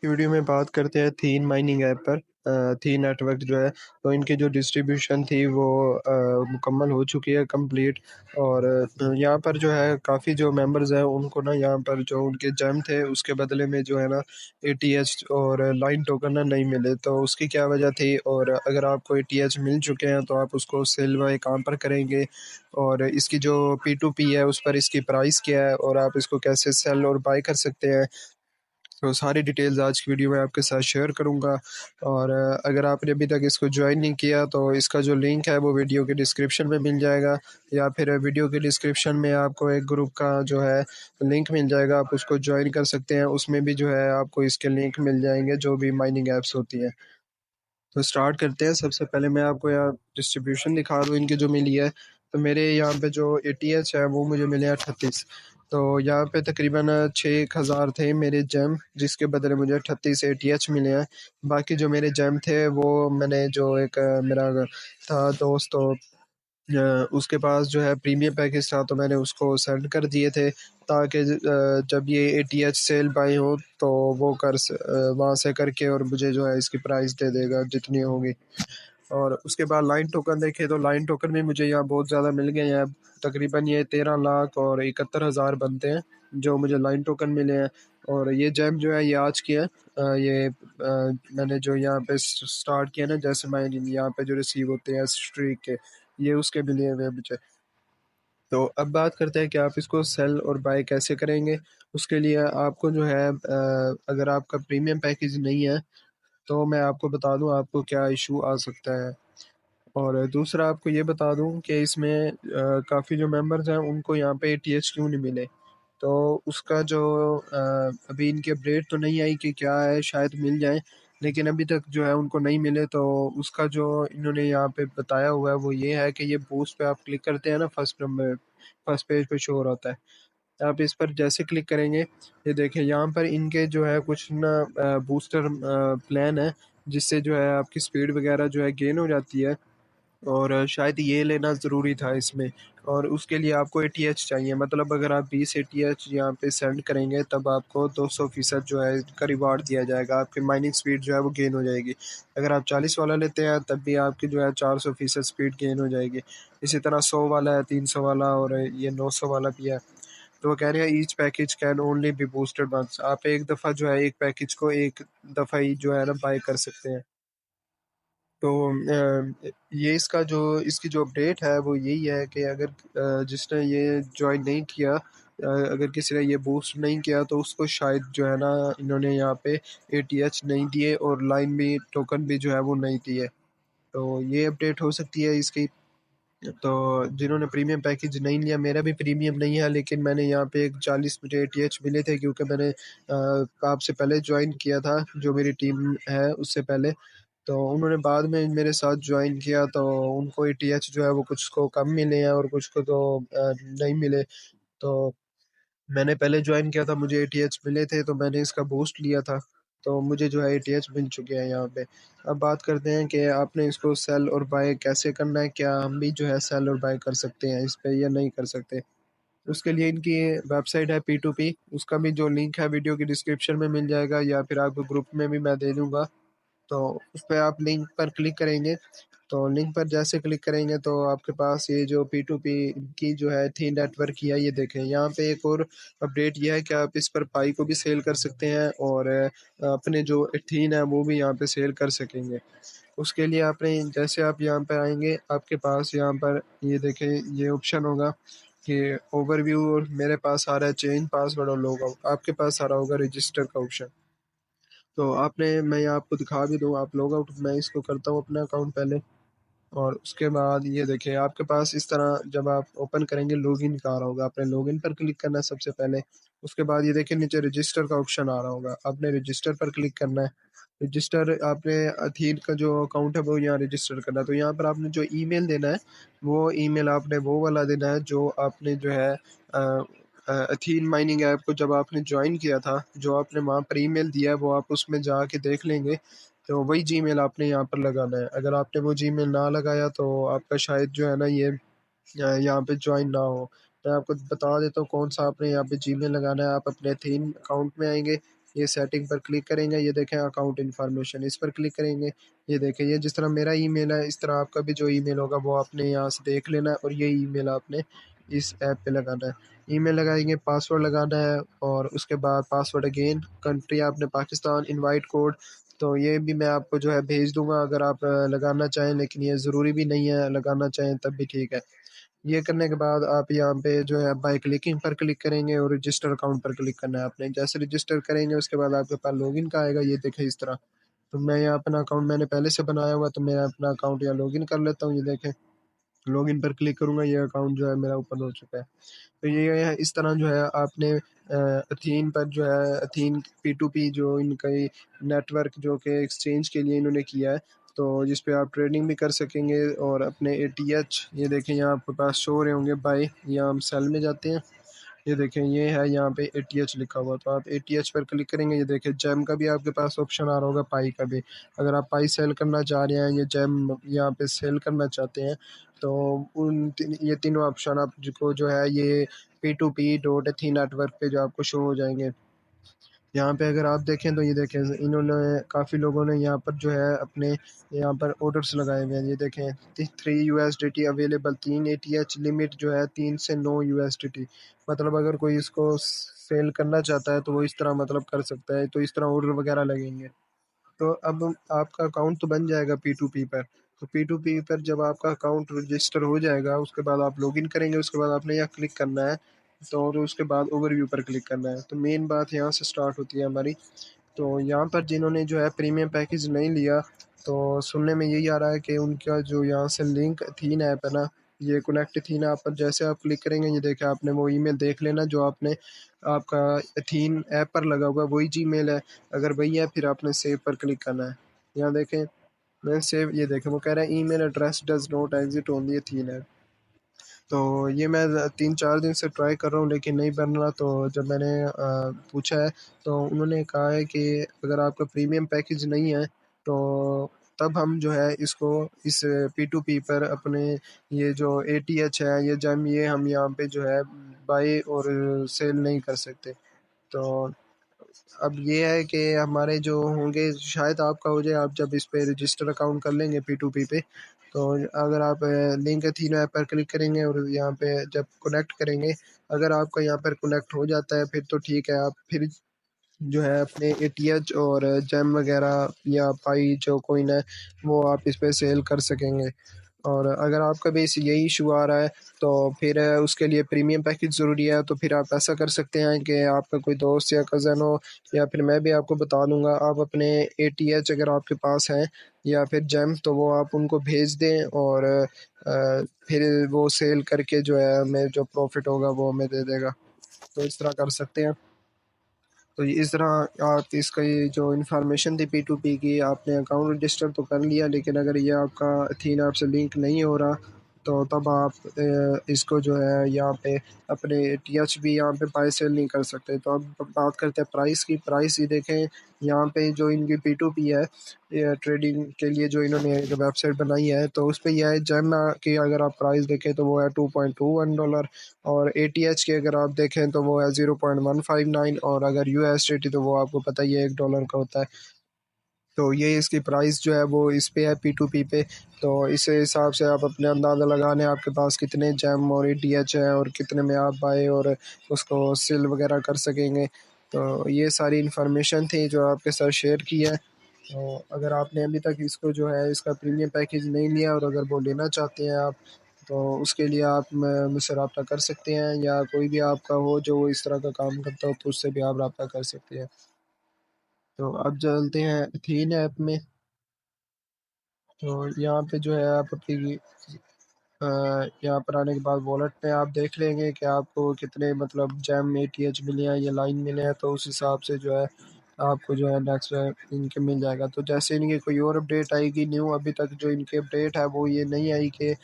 की वीडियो में बात करते हैं थीन माइनिंग ऐप पर। थीन नेटवर्क जो है, तो इनकी जो डिस्ट्रीब्यूशन थी वो मुकम्मल हो चुकी है, कंप्लीट। और यहाँ पर जो है काफ़ी जो मेंबर्स हैं उनको ना यहाँ पर जो उनके जेम थे उसके बदले में जो है ना एटीएच और लाइन टोकन ना नहीं मिले। तो उसकी क्या वजह थी, और अगर आपको एटीएच मिल चुके हैं तो आप उसको सेल बाय कहाँ पर करेंगे, और इसकी जो पी टू पी है उस पर इसकी प्राइस क्या है, और आप इसको कैसे सेल और बाय कर सकते हैं। तो सारी डिटेल्स आज की वीडियो में आपके साथ शेयर करूंगा। और अगर आपने अभी तक इसको ज्वाइन नहीं किया तो इसका जो लिंक है वो वीडियो के डिस्क्रिप्शन में मिल जाएगा, या फिर वीडियो के डिस्क्रिप्शन में आपको एक ग्रुप का जो है लिंक मिल जाएगा, आप उसको ज्वाइन कर सकते हैं। उसमें भी जो है आपको इसके लिंक मिल जाएंगे जो भी माइनिंग ऐप्स होती हैं। तो स्टार्ट करते हैं। सबसे पहले मैं आपको यहाँ डिस्ट्रीब्यूशन दिखा दूँ इनकी जो मिली है। तो मेरे यहाँ पे जो एटीएच है वो मुझे मिले 38। तो यहाँ पे तकरीबन 6,000 थे मेरे जेम, जिसके बदले मुझे 38 एटीएच मिले हैं। बाकी जो मेरे जेम थे वो मैंने जो एक मेरा था दोस्त, तो उसके पास जो है प्रीमियम पैकेज था तो मैंने उसको सेंड कर दिए थे, ताकि जब ये एटीएच सेल बाई हो तो वो वहाँ से करके और मुझे जो है इसकी प्राइस दे देगा जितनी होगी। और उसके बाद लाइन टोकन देखे तो लाइन टोकन भी मुझे यहाँ बहुत ज़्यादा मिल गए हैं। तकरीबन ये 13,71,000 बनते हैं जो मुझे लाइन टोकन मिले हैं। और ये जैम जो है ये आज की है। मैंने जो यहाँ पे स्टार्ट किया ना, जैसे मैं यहाँ पे जो रिसीव होते हैं स्ट्रीक के, ये उसके मिले हुए हैं मुझे। तो अब बात करते हैं कि आप इसको सेल और बाय कैसे करेंगे। उसके लिए आपको जो है अगर आपका प्रीमियम पैकेज नहीं है तो मैं आपको बता दूं आपको क्या इशू आ सकता है। और दूसरा आपको ये बता दूं कि इसमें काफ़ी जो मेंबर्स हैं उनको यहाँ पे एटीएच क्यों नहीं मिले। तो उसका जो अभी इनकी अपडेट तो नहीं आई कि क्या है, शायद मिल जाए, लेकिन अभी तक जो है उनको नहीं मिले। तो उसका जो इन्होंने यहाँ पे बताया हुआ है वो ये है कि ये बूस्ट पे आप क्लिक करते हैं ना, फर्स्ट नंबर फर्स्ट पेज पे शो हो रहा है। आप इस पर जैसे क्लिक करेंगे, ये देखें यहाँ पर इनके जो है कुछ ना बूस्टर प्लान है, जिससे जो है आपकी स्पीड वगैरह जो है गेन हो जाती है। और शायद ये लेना ज़रूरी था इसमें। और उसके लिए आपको एटीएच चाहिए, मतलब अगर आप 20 एटीएच यहाँ पे सेंड करेंगे तब आपको 200% जो है का रिवार्ड दिया जाएगा, आपकी माइनिंग स्पीड जो है वो गेन हो जाएगी। अगर आप 40 वाला लेते हैं तब भी आपकी जो है 400% स्पीड गेन हो जाएगी। इसी तरह 100 वाला है, 300 वाला, और ये 900 वाला भी है। तो वो कह रहे हैं each package can only be boosted once, आप एक दफ़ा जो है एक पैकेज को एक दफ़ा ही जो है ना बाय कर सकते हैं। तो ये इसकी जो अपडेट है वो यही है कि अगर जिसने ये ज्वाइन नहीं किया, अगर किसी ने ये बूस्ट नहीं किया तो उसको शायद जो है ना इन्होंने यहाँ पे एटीएच नहीं दिए और लाइन भी टोकन भी जो है वो नहीं दिए। तो ये अपडेट हो सकती है इसकी। तो जिन्होंने प्रीमियम पैकेज नहीं लिया, मेरा भी प्रीमियम नहीं है, लेकिन मैंने यहाँ पे एक 40 मुझे एटीएच मिले थे क्योंकि मैंने आपसे पहले ज्वाइन किया था, जो मेरी टीम है उससे पहले। तो उन्होंने बाद में मेरे साथ ज्वाइन किया तो उनको एटीएच जो है वो कुछ को कम मिले हैं और कुछ को तो नहीं मिले। तो मैंने पहले ज्वाइन किया था, मुझे एटीएच मिले थे तो मैंने इसका बूस्ट लिया था। तो मुझे जो है एटीएच मिल चुके हैं यहाँ पे। अब बात करते हैं कि आपने इसको सेल और बाय कैसे करना है, क्या हम भी जो है सेल और बाय कर सकते हैं इस पे या नहीं कर सकते। उसके लिए इनकी वेबसाइट है पी टू पी, उसका भी जो लिंक है वीडियो की डिस्क्रिप्शन में मिल जाएगा, या फिर आपको ग्रुप में भी मैं दे दूंगा। तो उस पे आप लिंक पर क्लिक करेंगे। तो लिंक पर जैसे क्लिक करेंगे तो आपके पास ये जो पी टू पी की जो है थी नेटवर्क की है, ये देखें यहाँ पे एक और अपडेट ये है कि आप इस पर पाई को भी सेल कर सकते हैं, और अपने जो थीन है वो भी यहाँ पे सेल कर सकेंगे। उसके लिए आपने जैसे आप यहाँ पे आएंगे, आपके पास यहाँ पर ये देखें ये ऑप्शन होगा कि ओवरव्यू, और मेरे पास आ रहा है चेंज पासवर्ड और लॉग आउट, आपके पास आ रहा होगा रजिस्टर का ऑप्शन। तो आपने मैं यहाँ आपको दिखा भी दूँ, आप लॉग आउट मैं इसको करता हूँ अपना अकाउंट पहले। और उसके बाद ये देखिए आपके पास इस तरह जब आप ओपन करेंगे लॉगिन का आ रहा होगा, आपने लॉगिन पर क्लिक करना है सबसे पहले। उसके बाद ये देखिए नीचे रजिस्टर का ऑप्शन आ रहा होगा, आपने रजिस्टर पर क्लिक करना है। रजिस्टर आपने अथीन का जो अकाउंट है वो यहाँ रजिस्टर करना है। तो यहाँ पर आपने जो ईमेल देना है वो ईमेल आपने वो वाला देना है जो आपने जो है अथीन माइनिंग ऐप को जब आपने ज्वाइन किया था, जो आपने वहाँ पर ईमेल दिया है वो आप उसमें जाके देख लेंगे। तो वही जीमेल आपने यहाँ पर लगाना है। अगर आपने वो जीमेल ना लगाया तो आपका शायद जो है ना ये यहाँ पे ज्वाइन ना हो। मैं आपको बता देता हूँ कौन सा आपने यहाँ पे जीमेल लगाना है। आप अपने थीम अकाउंट में आएंगे, ये सेटिंग पर क्लिक करेंगे, ये देखें अकाउंट इन्फॉर्मेशन, इस पर क्लिक करेंगे। ये देखें, ये जिस तरह मेरा ईमेल है इस तरह आपका भी जो ईमेल होगा वो आपने यहाँ से देख लेना है, और ये ईमेल आपने इस ऐप पे लगाना है। ईमेल लगाएंगे, पासवर्ड लगाना है, और उसके बाद पासवर्ड अगेन, कंट्री आपने पाकिस्तान, इनवाइट कोड तो ये भी मैं आपको जो है भेज दूंगा अगर आप लगाना चाहें, लेकिन ये ज़रूरी भी नहीं है, लगाना चाहें तब भी ठीक है। ये करने के बाद आप यहाँ पे जो है बाय क्लिकिंग पर क्लिक करेंगे और रजिस्टर अकाउंट पर क्लिक करना है आपने। जैसे रजिस्टर करेंगे उसके बाद आपके पास लॉगिन का आएगा, ये देखें इस तरह। तो मैं यहाँ अपना अकाउंट मैंने पहले से बनाया हुआ, तो मैं अपना अकाउंट यहाँ लॉगिन कर लेता हूँ। ये देखें, लॉगिन पर क्लिक करूंगा, ये अकाउंट जो है मेरा ओपन हो चुका है। तो ये है, इस तरह जो है आपने अथीन पर जो है अथीन P2P जो इनका नेटवर्क जो कि एक्सचेंज के लिए इन्होंने किया है, तो जिस पे आप ट्रेडिंग भी कर सकेंगे। और अपने ATH ये देखें यहाँ आपके पास शो हो रहे होंगे बाय, या हम सेल में जाते हैं। ये देखें, ये है यहाँ पे ATH लिखा हुआ, तो आप ATH पर क्लिक करेंगे। ये देखें, जैम का भी आपके पास ऑप्शन आ रहा होगा, पाई का भी। अगर आप पाई सेल करना चाह रहे हैं, ये जैम यहाँ पे सेल करना चाहते हैं, तो ये तीनों ऑप्शन आपको जो है ये P2P डॉट थी नेटवर्क पे जो आपको शो हो जाएंगे। यहाँ पे अगर आप देखें तो ये देखें, इन्होंने काफ़ी लोगों ने यहाँ पर जो है अपने यहाँ पर ऑर्डर्स लगाए हुए हैं। ये देखें, 3 USDT अवेलेबल, 3 ATH लिमिट जो है 3 से 9 USDT। मतलब अगर कोई इसको सेल करना चाहता है तो वो इस तरह मतलब कर सकता है, तो इस तरह ऑर्डर वगैरह लगेंगे। तो अब आपका अकाउंट तो बन जाएगा P2P पर। तो P2P पर जब आपका अकाउंट रजिस्टर हो जाएगा उसके बाद आप लॉगिन करेंगे, उसके बाद आपने यहाँ क्लिक करना है। तो और उसके बाद ओवरव्यू पर क्लिक करना है। तो मेन बात यहाँ से स्टार्ट होती है हमारी। तो यहाँ पर जिन्होंने जो है प्रीमियम पैकेज नहीं लिया, तो सुनने में यही आ रहा है कि उनका जो यहाँ से लिंक थीन ऐप है ना, ये कनेक्ट थीन ऐप पर जैसे आप क्लिक करेंगे, ये देखें आपने वो ईमेल देख लेना जो आपने आपका थीन ऐप पर लगा हुआ वही जीमेल है। अगर वही है फिर आपने सेव पर क्लिक करना है। यहाँ देखें, मैं सेव, ये देखें वो कह रहा है email address does not exit on the thin app. तो ये मैं 3-4 दिन से ट्राई कर रहा हूँ लेकिन नहीं बन रहा। तो जब मैंने पूछा है तो उन्होंने कहा है कि अगर आपका प्रीमियम पैकेज नहीं है तो तब हम जो है इसको इस P2P पर अपने ये जो ATH है, ये जम, ये हम यहाँ पे जो है बाई और सेल नहीं कर सकते। तो अब ये है कि हमारे जो होंगे, शायद आपका हो जाए, आप जब इस पे रजिस्टर अकाउंट कर लेंगे P2P पे। तो अगर आप लिंक थीनो ऐप पर क्लिक करेंगे और यहाँ पे जब कनेक्ट करेंगे, अगर आपका यहाँ पर कनेक्ट हो जाता है फिर तो ठीक है, आप फिर जो है अपने ATH और जेम वगैरह या पाई जो कोइन है वो आप इस पे सेल कर सकेंगे। और अगर आपका भी इस यही इशू आ रहा है तो फिर उसके लिए प्रीमियम पैकेज ज़रूरी है। तो फिर आप ऐसा कर सकते हैं कि आपका कोई दोस्त या कज़न हो, या फिर मैं भी आपको बता दूंगा, आप अपने ATH अगर आपके पास है या फिर जेम तो वो आप उनको भेज दें, और फिर वो सेल करके जो है हमें जो प्रॉफिट होगा वो हमें दे देगा। तो इस तरह कर सकते हैं। तो इस तरह आप इसका ये जो इन्फॉर्मेशन थी P2P की, आपने अकाउंट रजिस्टर तो कर लिया, लेकिन अगर ये आपका थीन ऐप से लिंक नहीं हो रहा तो तब आप इसको जो है यहाँ पे अपने ATH भी यहाँ पे बाय सेल नहीं कर सकते। तो अब बात करते हैं प्राइस की। प्राइस ही देखें, यहाँ पे जो इनकी P2P है, ये ट्रेडिंग के लिए जो इन्होंने एक वेबसाइट बनाई है, तो उस पर यह है जेम की अगर आप प्राइस देखें तो वो है $2.21, और ATH की अगर आप देखें तो वो है 0.159, और अगर USDT तो वो आपको पता ही है $1 का होता है। तो ये इसकी प्राइस जो है वो इस पे है P2P पे। तो इस हिसाब से आप अपने अंदाज़ा लगाने आपके पास कितने जेम और ATH हैं और कितने में आप बाय और उसको सेल वगैरह कर सकेंगे। तो ये सारी इन्फॉर्मेशन थी जो आपके साथ शेयर की है। तो अगर आपने अभी तक इसको जो है इसका प्रीमियम पैकेज नहीं लिया और अगर वो लेना चाहते हैं आप, तो उसके लिए आप मुझसे रब्ता कर सकते हैं, या कोई भी आपका हो जो इस तरह का काम करता हो तो उससे भी आप रब्ता कर सकते हैं। तो अब चलते हैं थीन ऐप में। तो यहाँ पे जो है आप अपनी यहाँ पर आने के बाद वॉलेट पे आप देख लेंगे कि आपको कितने मतलब जैम ATH मिले हैं या लाइन मिले हैं, तो उस हिसाब से जो है आपको जो है नेक्स्ट इनके मिल जाएगा। तो जैसे इनकी कोई और अपडेट आएगी न्यू, अभी तक जो इनकी अपडेट है वो ये नहीं आई कि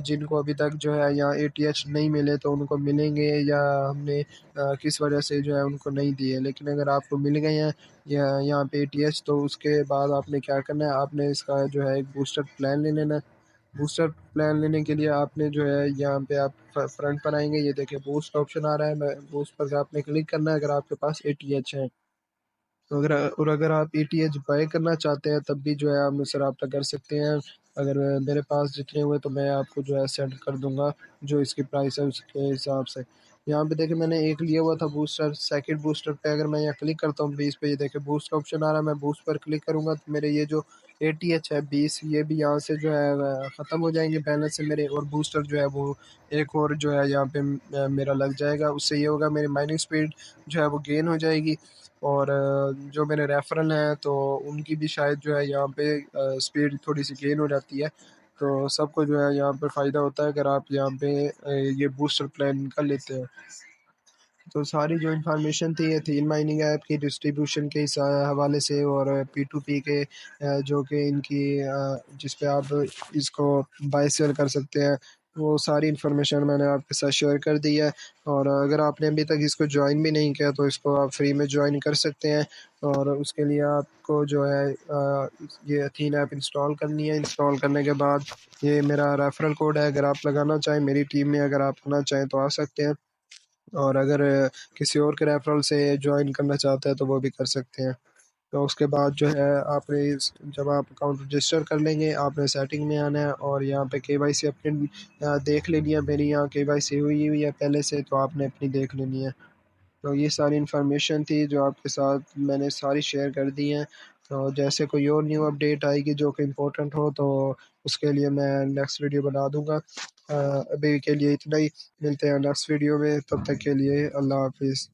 जिनको अभी तक जो है यहाँ ATH नहीं मिले तो उनको मिलेंगे, या हमने किस वजह से जो है उनको नहीं दिए। लेकिन अगर आपको मिल गए हैं या यहाँ पे ATH, तो उसके बाद आपने क्या करना है, आपने इसका जो है एक बूस्टर प्लान ले लेना है। बूस्टर प्लान लेने के लिए आपने जो है यहाँ पे आप फ्रंट पर आएंगे, ये देखिए बूस्ट ऑप्शन आ रहा है, मैं बूस्ट पर आपने क्लिक करना है अगर आपके पास ATH है। अगर आप ईटीएच बाय करना चाहते हैं तब भी जो है आप मुझसे रब्ता कर सकते हैं। अगर मेरे पास जितने हुए तो मैं आपको जो है सेंड कर दूंगा, जो इसकी प्राइस है उसके हिसाब से। यहाँ पे देखिए मैंने एक लिया हुआ था बूस्टर, सेकंड बूस्टर पे अगर मैं यहाँ क्लिक करता हूँ 20 पे, ये देखिए बूस्ट का ऑप्शन आ रहा है, मैं बूस्ट पर क्लिक करूंगा तो मेरे ये जो एटीएच है 20, ये भी यहाँ से जो है ख़त्म हो जाएंगे बैलेंस से मेरे, और बूस्टर जो है वो एक और जो है यहाँ पे मेरा लग जाएगा। उससे ये होगा मेरी माइनिंग स्पीड जो है वो गेन हो जाएगी। और जो मेरे रेफरल हैं तो उनकी भी शायद जो है यहाँ पे स्पीड थोड़ी सी गेन हो जाती है। तो सबको जो है यहाँ पे फ़ायदा होता है अगर आप यहाँ पे ये बूस्टर प्लान कर लेते हैं। तो सारी जो इन्फॉर्मेशन थी ये थी माइनिंग ऐप की डिस्ट्रीब्यूशन के इस हवाले से, और पी टू पी के जो कि इनकी जिस पे आप इसको बाय सेल कर सकते हैं, वो सारी इन्फॉर्मेशन मैंने आपके साथ शेयर कर दी है। और अगर आपने अभी तक इसको ज्वाइन भी नहीं किया तो इसको आप फ्री में ज्वाइन कर सकते हैं। और उसके लिए आपको जो है ये अथीन ऐप इंस्टॉल करनी है। इंस्टॉल करने के बाद ये मेरा रेफरल कोड है, अगर आप लगाना चाहें मेरी टीम में, अगर आप आना चाहें तो आ सकते हैं। और अगर किसी और के रेफरल से ज्वाइन करना चाहते हैं तो वो भी कर सकते हैं। तो उसके बाद जो है आपने जब आप अकाउंट रजिस्टर कर लेंगे आपने सेटिंग में आना है, और यहाँ पे केवाईसी अपनी देख लेनी है। मेरी यहाँ केवाईसी हुई हुई है पहले से, तो आपने अपनी देख लेनी है। तो ये सारी इन्फॉर्मेशन थी जो आपके साथ मैंने सारी शेयर कर दी हैं। तो जैसे कोई और न्यू अपडेट आएगी जो कि इम्पोर्टेंट हो तो उसके लिए मैं नेक्स्ट वीडियो बना दूंगा। अभी के लिए इतना ही, मिलते हैं नेक्स्ट वीडियो में, तब तक के लिए अल्लाह हाफिज़।